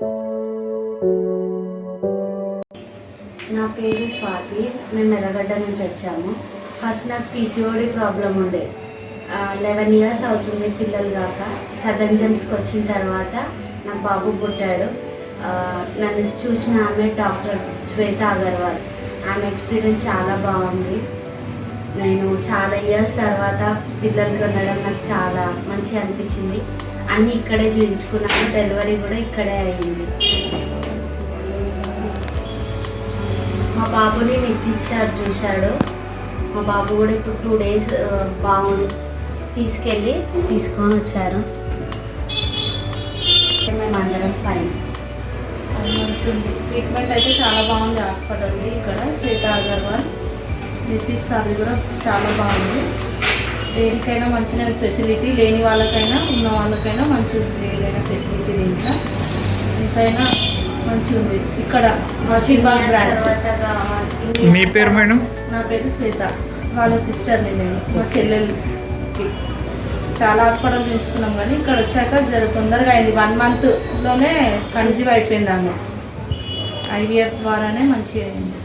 నా పేరు స్వాతి. మేము ఎర్రగడ్డ నుంచి వచ్చాము. ఫస్ట్ నాకు పీసీఓడి ప్రాబ్లం ఉండే 11 ఇయర్స్ అవుతుంది పిల్లలు కాక. సడన్ జంప్స్కి వచ్చిన తర్వాత నా బాబు పుట్టాడు. నన్ను చూసిన ఆమె డాక్టర్ శ్వేత అగర్వాల్. ఆమె ఎక్స్పీరియన్స్ చాలా బాగుంది. నేను చాలా ఇయర్స్ తర్వాత పిల్లలు ఉండడం నాకు చాలా మంచిగా అనిపించింది. అన్నీ ఇక్కడే చూపించుకున్నాను. డెలివరీ కూడా ఇక్కడే అయ్యింది. మా బాబుని నితీష్ చూశాడు. మా బాబు కూడా ఇప్పుడు 2 days తీసుకెళ్ళి తీసుకొని వచ్చారు. మేము అందరం ఫైన్. మంచిగా ట్రీట్మెంట్ అయితే చాలా బాగుంది హాస్పిటల్ది. ఇక్కడ శ్వేత అగర్వాల్, నితీష్ సార్ కూడా చాలా బాగుంది. దేనికైనా మంచిగా ఫెసిలిటీ, లేని వాళ్ళకైనా ఉన్న వాళ్ళకైనా మంచిగా ఉంది. ఏదైనా ఫెసిలిటీ దీంట్లో ఎంతైనా మంచిగా ఉంది. ఇక్కడ ఆశీర్వాద్ బ్రాంచ్. మీ పేరు మేడం? నా పేరు శ్వేత. వాళ్ళ సిస్టర్ని నేను, మా చెల్లెలకి. చాలా హాస్పిటల్ చూపించుకున్నాం కానీ ఇక్కడ వచ్చాక తొందరగా అయింది. 1 monthలోనే కన్సీవ్ అయిపోయింది ఆమె. IVF ద్వారానే మంచిగా అయింది.